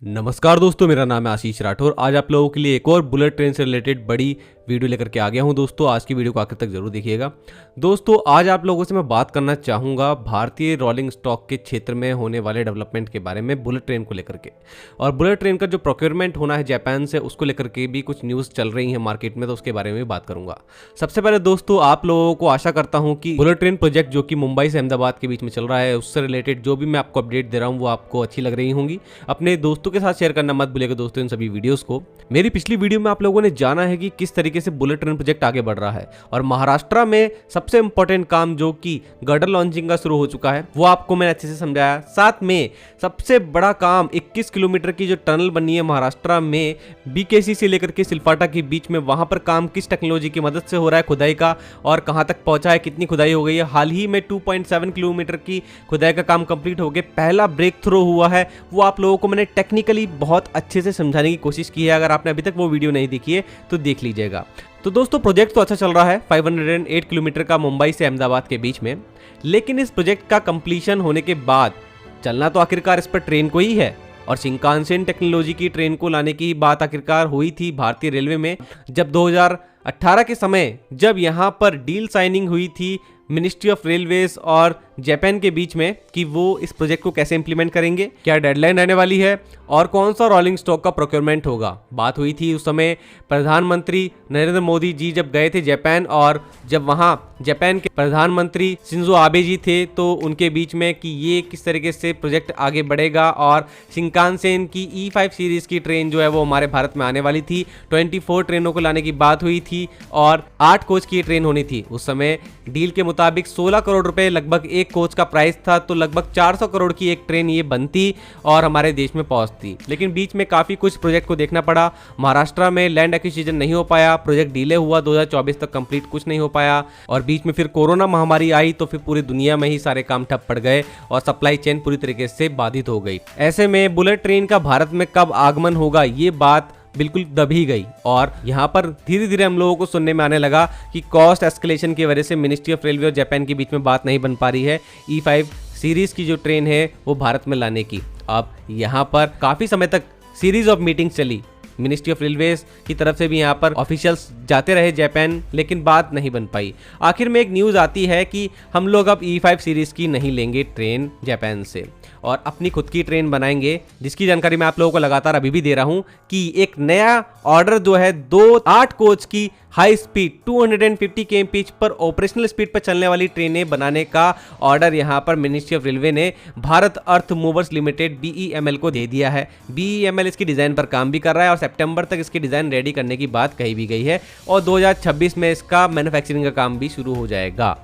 नमस्कार दोस्तों, मेरा नाम है आशीष राठौर। आज आप लोगों के लिए एक और बुलेट ट्रेन से रिलेटेड बड़ी वीडियो लेकर के आ गया हूं। दोस्तों, आज की वीडियो को आखिर तक जरूर देखिएगा। दोस्तों, आज आप लोगों से मैं बात करना चाहूँगा भारतीय रोलिंग स्टॉक के क्षेत्र में होने वाले डेवलपमेंट के बारे में, बुलेट ट्रेन को लेकर के। और बुलेट ट्रेन का जो प्रोक्योरमेंट होना है जापान से, उसको लेकर के भी कुछ न्यूज़ चल रही है मार्केट में, तो उसके बारे में भी बात करूँगा। सबसे पहले दोस्तों, आप लोगों को आशा करता हूँ कि बुलेट ट्रेन प्रोजेक्ट जो कि मुंबई से अहमदाबाद के बीच में चल रहा है, उससे रिलेटेड जो भी मैं आपको अपडेट दे रहा हूँ वो आपको अच्छी लग रही होंगी। अपने दोस्तों के साथ शेयर करना मत भूलिएगा दोस्तों इन सभी वीडियोस को। मेरी पिछली वीडियो में आप लोगों ने जाना है कि किस तरीके से बुलेट ट्रेन प्रोजेक्ट आगे बढ़ रहा है, और महाराष्ट्र में सबसे इंपॉर्टेंट काम जो कि गर्डर लॉन्चिंग का शुरू हो चुका है, वो आपको मैंने अच्छे से समझाया। साथ में सबसे बड़ा काम 21 किलोमीटर की जो टनल बनी है महाराष्ट्र में बीकेसी से लेकर के सिलपाटा के बीच में, वहां पर काम किस टेक्नोलॉजी की मदद से हो रहा है खुदाई का, और कहां तक पहुंचा है, कितनी खुदाई हो गई है। हाल ही में 2.7 किलोमीटर की खुदाई का काम कंप्लीट हो गया, पहला ब्रेक थ्रू हुआ है। वो आप लोगों को मैंने टेक्निकली बहुत अच्छे से समझाने की कोशिश की है। अगर आपने अभी तक वो वीडियो नहीं देखी है तो देख लीजिएगा। तो दोस्तों, प्रोजेक्ट तो अच्छा चल रहा है 508 किलोमीटर का मुंबई से अहमदाबाद के बीच में, लेकिन इस प्रोजेक्ट का कंप्लीशन होने के बाद चलना तो आखिरकार इस पर ट्रेन को ही है, और शिंकानसेन टेक्नोलॉजी की ट्रेन को लाने की बात आखिरकार हुई थी भारतीय रेलवे में, जब 2018 के समय जब यहां पर डील साइनिंग हुई थी मिनिस्ट्री ऑफ रेलवेज और जापान के बीच में कि वो इस प्रोजेक्ट को कैसे इंप्लीमेंट करेंगे, क्या डेडलाइन रहने वाली है, और कौन सा रोलिंग स्टॉक का प्रोक्योरमेंट होगा। बात हुई थी उस समय प्रधानमंत्री नरेंद्र मोदी जी जब गए थे जापान, और जब वहां जापान के प्रधानमंत्री शिंजो आबे जी थे, तो उनके बीच में कि ये किस तरीके से प्रोजेक्ट आगे बढ़ेगा। और शिंकानसेन की E5 सीरीज की ट्रेन जो है वो हमारे भारत में आने वाली थी। 24 ट्रेनों को लाने की बात हुई थी, और 8 कोच की ट्रेन होनी थी। उस समय डील के मुताबिक 16 करोड़ रुपए लगभग एक कोच का प्राइस था, तो लगभग 400 करोड़ की एक ट्रेन ये बनती और हमारे देश में पहुंचती। लेकिन बीच में काफी कुछ प्रोजेक्ट को देखना पड़ा। महाराष्ट्र में लैंड एक्विजिशन नहीं हो पाया, प्रोजेक्ट डिले हुआ, 2024 तक कंप्लीट कुछ नहीं हो पाया, और बीच में फिर कोरोना महामारी आई, तो फिर पूरी दुनिया में ही सारे काम ठप पड़ गए और सप्लाई चेन पूरी तरीके से बाधित हो गई। ऐसे में बुलेट ट्रेन का भारत में कब आगमन होगा, ये बात बिल्कुल दबी गई। और यहाँ पर धीरे धीरे हम लोगों को सुनने में आने लगा कि कॉस्ट एस्केलेशन की वजह से मिनिस्ट्री ऑफ रेलवे और जापान के बीच में बात नहीं बन पा रही है E5 सीरीज की जो ट्रेन है वो भारत में लाने की। अब यहाँ पर काफी समय तक सीरीज ऑफ मीटिंग्स चली, मिनिस्ट्री ऑफ रेलवेज की तरफ से भी यहाँ पर ऑफिशियल्स जाते रहे जापान, लेकिन बात नहीं बन पाई। आखिर में एक न्यूज़ आती है कि हम लोग अब E5 सीरीज़ की नहीं लेंगे ट्रेन जापान से, और अपनी खुद की ट्रेन बनाएंगे, जिसकी जानकारी मैं आप लोगों को लगातार अभी भी दे रहा हूँ कि एक नया ऑर्डर जो है 8 कोच की हाई स्पीड 250 kmph पर ऑपरेशनल स्पीड पर चलने वाली ट्रेनें बनाने का ऑर्डर यहां पर मिनिस्ट्री ऑफ रेलवे ने भारत अर्थ मूवर्स लिमिटेड BEML को दे दिया है। BEML इसकी डिज़ाइन पर काम भी कर रहा है, और सितंबर तक इसकी डिज़ाइन रेडी करने की बात कही भी गई है, और 2026 में इसका मैन्युफैक्चरिंग का काम भी शुरू हो जाएगा।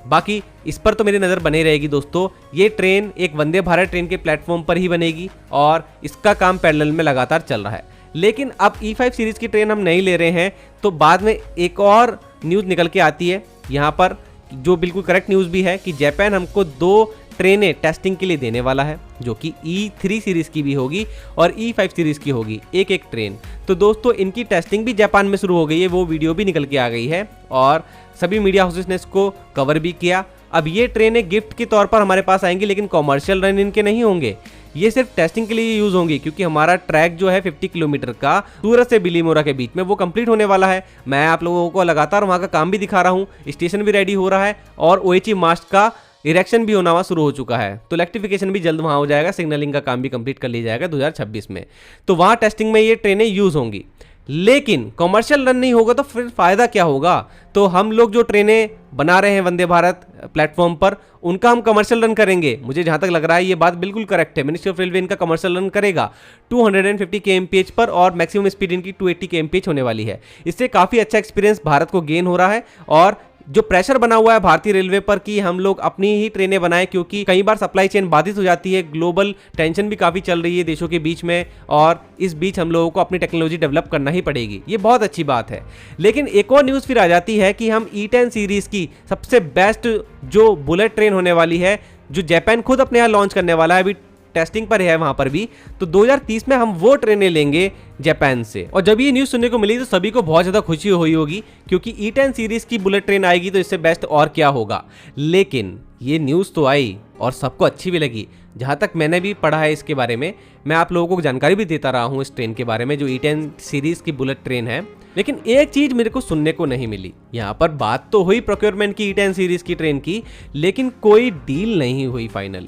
बाकी इस पर तो मेरी नज़र बनी रहेगी दोस्तों। ये ट्रेन एक वंदे भारत ट्रेन के प्लेटफॉर्म पर ही बनेगी, और इसका काम पैरेलल में लगातार चल रहा है। लेकिन अब E5 सीरीज की ट्रेन हम नहीं ले रहे हैं, तो बाद में एक और न्यूज़ निकल के आती है यहाँ पर, जो बिल्कुल करेक्ट न्यूज़ भी है कि जापान हमको 2 ट्रेनें टेस्टिंग के लिए देने वाला है, जो कि E3 सीरीज़ की भी होगी और E5 सीरीज़ की होगी, एक ट्रेन। तो दोस्तों, इनकी टेस्टिंग भी जापान में शुरू हो गई है, वो वीडियो भी निकल के आ गई है, और सभी मीडिया हाउसेस ने इसको कवर भी किया। अब ये ट्रेनें गिफ्ट के तौर पर हमारे पास आएंगी, लेकिन कॉमर्शियल रन इनके नहीं होंगे, ये सिर्फ टेस्टिंग के लिए यूज होंगी, क्योंकि हमारा ट्रैक जो है 50 किलोमीटर का सूरत से बिलीमोरा के बीच में वो कंप्लीट होने वाला है। मैं आप लोगों को लगातार वहां का काम भी दिखा रहा हूँ, स्टेशन भी रेडी हो रहा है, और OHE मास्ट का इरेक्शन भी होना शुरू हो चुका है, तो इलेक्ट्रिफिकेशन भी जल्द वहां हो जाएगा, सिग्नलिंग का काम भी कंप्लीट कर लिया जाएगा 2026 में। तो वहां टेस्टिंग में ये ट्रेनें यूज होंगी, लेकिन कमर्शियल रन नहीं होगा, तो फिर फायदा क्या होगा। तो हम लोग जो ट्रेनें बना रहे हैं वंदे भारत प्लेटफॉर्म पर, उनका हम कमर्शियल रन करेंगे। मुझे जहां तक लग रहा है ये बात बिल्कुल करेक्ट है, मिनिस्ट्री ऑफ रेलवे इनका कमर्शियल रन करेगा 250 kmph पर, और मैक्सिमम स्पीड इनकी 280 kmph होने वाली है। इससे काफ़ी अच्छा एक्सपीरियंस भारत को गेन हो रहा है, और जो प्रेशर बना हुआ है भारतीय रेलवे पर कि हम लोग अपनी ही ट्रेनें बनाएं, क्योंकि कई बार सप्लाई चेन बाधित हो जाती है, ग्लोबल टेंशन भी काफ़ी चल रही है देशों के बीच में, और इस बीच हम लोगों को अपनी टेक्नोलॉजी डेवलप करना ही पड़ेगी। ये बहुत अच्छी बात है। लेकिन एक और न्यूज़ फिर आ जाती है कि हम E10 सीरीज़ की सबसे बेस्ट जो बुलेट ट्रेन होने वाली है, जो जापान खुद अपने यहाँ लॉन्च करने वाला है, अभी टेस्टिंग पर है वहां पर भी, तो 2030 में हम वो ट्रेनें लेंगे जापान से। और जब ये न्यूज़ सुनने को मिली तो सभी को बहुत ज़्यादा खुशी हुई होगी, क्योंकि E10 सीरीज़ की बुलेट ट्रेन आएगी तो इससे बेस्ट और क्या होगा। लेकिन ये न्यूज़ तो आई और सबको अच्छी भी लगी, जहाँ तक मैंने भी पढ़ा है इसके बारे में, मैं आप लोगों को जानकारी भी देता रहा हूँ इस ट्रेन के बारे में, जो E10 सीरीज की बुलेट ट्रेन है। लेकिन एक चीज मेरे को सुनने को नहीं मिली। यहाँ पर बात तो हुई प्रोक्योरमेंट की E10 सीरीज की ट्रेन की, लेकिन कोई डील नहीं हुई फाइनल,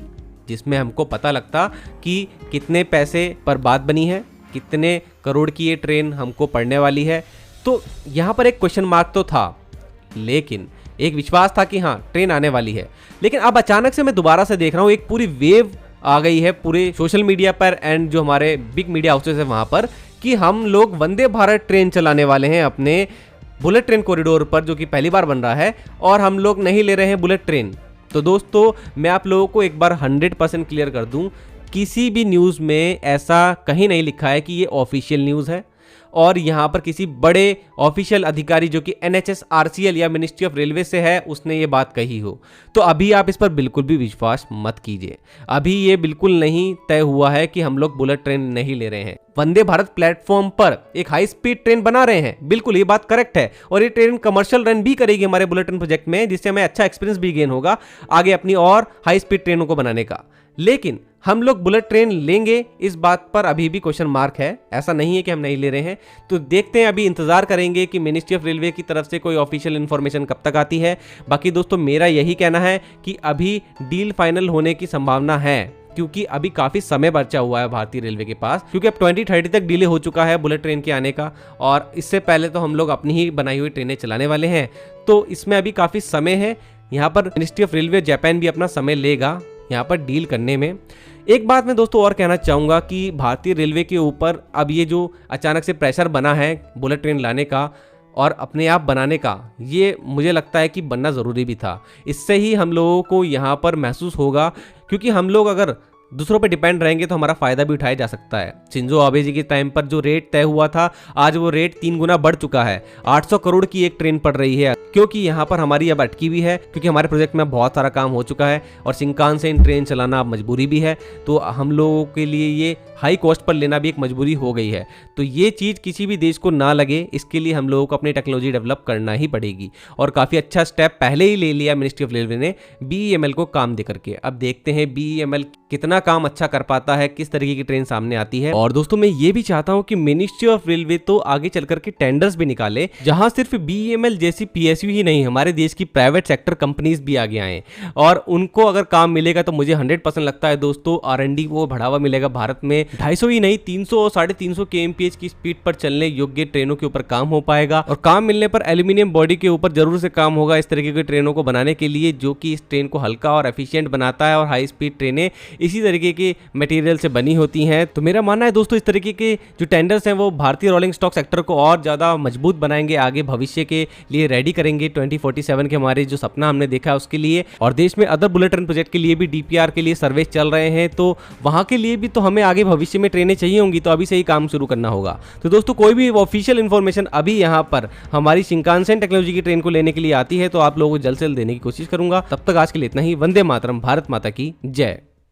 जिसमें हमको पता लगता कि कितने पैसे पर बात बनी है, कितने करोड़ की ये ट्रेन हमको पड़ने वाली है। तो यहाँ पर एक क्वेश्चन मार्क तो था, लेकिन एक विश्वास था कि हाँ ट्रेन आने वाली है। लेकिन अब अचानक से मैं दोबारा से देख रहा हूँ एक पूरी वेव आ गई है पूरे सोशल मीडिया पर एंड जो हमारे बिग मीडिया हाउसेस है वहाँ पर, कि हम लोग वंदे भारत ट्रेन चलाने वाले हैं अपने बुलेट ट्रेन कॉरिडोर पर, जो कि पहली बार बन रहा है, और हम लोग नहीं ले रहे हैं बुलेट ट्रेन। तो दोस्तों मैं आप लोगों को एक बार 100% क्लियर कर दूं, किसी भी न्यूज़ में ऐसा कहीं नहीं लिखा है कि ये ऑफिशियल न्यूज़ है, और यहाँ पर किसी बड़े ऑफिशियल अधिकारी जो कि NHSRCL या मिनिस्ट्री ऑफ रेलवे से है उसने ये बात कही हो। तो अभी आप इस पर बिल्कुल भी विश्वास मत कीजिए। अभी ये बिल्कुल नहीं तय हुआ है कि हम लोग बुलेट ट्रेन नहीं ले रहे हैं। वंदे भारत प्लेटफॉर्म पर एक हाई स्पीड ट्रेन बना रहे हैं, बिल्कुल ये बात करेक्ट है, और ये ट्रेन कमर्शियल रन भी करेगी हमारे बुलेट ट्रेन प्रोजेक्ट में, जिससे हमें अच्छा एक्सपीरियंस भी गेन होगा आगे अपनी और हाई स्पीड ट्रेनों को बनाने का। लेकिन हम लोग बुलेट ट्रेन लेंगे, इस बात पर अभी भी क्वेश्चन मार्क है। ऐसा नहीं है कि हम नहीं ले रहे हैं। तो देखते हैं, अभी इंतजार करेंगे कि मिनिस्ट्री ऑफ रेलवे की तरफ से कोई ऑफिशियल इन्फॉर्मेशन कब तक आती है। बाकी दोस्तों मेरा यही कहना है कि अभी डील फाइनल होने की संभावना है, क्योंकि अभी काफी समय बचा हुआ है भारतीय रेलवे के पास, क्योंकि अब 2030 तक डिले हो चुका है बुलेट ट्रेन के आने का, और इससे पहले तो हम लोग अपनी ही बनाई हुई ट्रेनें चलाने वाले हैं। तो इसमें अभी काफी समय है। यहाँ पर मिनिस्ट्री ऑफ रेलवे जापान भी अपना समय लेगा यहाँ पर डील करने में। एक बात मैं दोस्तों और कहना चाहूँगा कि भारतीय रेलवे के ऊपर अब ये जो अचानक से प्रेशर बना है बुलेट ट्रेन लाने का और अपने आप बनाने का, ये मुझे लगता है कि बनना ज़रूरी भी था। इससे ही हम लोगों को यहाँ पर महसूस होगा, क्योंकि हम लोग अगर दूसरों पे डिपेंड रहेंगे तो हमारा फायदा भी उठाया जा सकता है। शिंजो आबे जी के टाइम पर जो रेट तय हुआ था, आज वो रेट 3 गुना बढ़ चुका है। 800 करोड़ की एक ट्रेन पड़ रही है, क्योंकि यहाँ पर हमारी अब अटकी भी है, क्योंकि हमारे प्रोजेक्ट में बहुत सारा काम हो चुका है और शिंकानसेन ट्रेन चलाना अब मजबूरी भी है। तो हम लोगों के लिए ये हाई कॉस्ट पर लेना भी एक मजबूरी हो गई है। तो ये चीज़ किसी भी देश को ना लगे, इसके लिए हम लोगों को अपनी टेक्नोलॉजी डेवलप करना ही पड़ेगी, और काफ़ी अच्छा स्टेप पहले ही ले लिया मिनिस्ट्री ऑफ रेलवे ने BEML को काम दे करके। अब देखते हैं BEML कितना काम अच्छा कर पाता है, किस तरीके की ट्रेन सामने आती है। और दोस्तों मैं ये भी चाहता हूं कि मिनिस्ट्री ऑफ रेलवे तो आगे चल करके टेंडर्स भी निकाले, जहां सिर्फ BEML जैसी PSU ही नहीं, हमारे देश की प्राइवेट सेक्टर कंपनीज भी आगे आए, और उनको अगर काम मिलेगा तो मुझे 100% लगता है दोस्तों R&D को बढ़ावा मिलेगा। भारत में 250 ही नहीं 300 और 350 kmph की स्पीड पर चलने योग्य ट्रेनों के ऊपर काम हो पाएगा, और काम मिलने पर एल्यूमिनियम बॉडी के ऊपर जरूर से काम होगा इस तरीके की ट्रेनों को बनाने के लिए, जो कि इस ट्रेन को हल्का और एफिशिएंट बनाता है। और हाई स्पीड ट्रेनें इसी तरीके के मटेरियल से बनी होती हैं। तो मेरा मानना है दोस्तों इस तरीके के जो टेंडर्स हैं वो भारतीय रोलिंग स्टॉक सेक्टर को और ज़्यादा मजबूत बनाएंगे, आगे भविष्य के लिए रेडी करेंगे 2047 के हमारे जो सपना हमने देखा है उसके लिए। और देश में अदर बुलेट ट्रेन प्रोजेक्ट के लिए भी DPR के लिए सर्वे चल रहे हैं, तो वहाँ के लिए भी तो हमें आगे भविष्य में ट्रेनें चाहिए होंगी, तो अभी से ही काम शुरू करना होगा। तो दोस्तों कोई भी ऑफिशियल इन्फॉर्मेशन अभी यहाँ पर हमारी शिंकानसेन टेक्नोलॉजी की ट्रेन को लेने के लिए आती है तो आप लोगों को जल्द से जल्द देने की कोशिश करूंगा। तब तक आज के लिए इतना ही। वंदे मातरम, भारत माता की जय।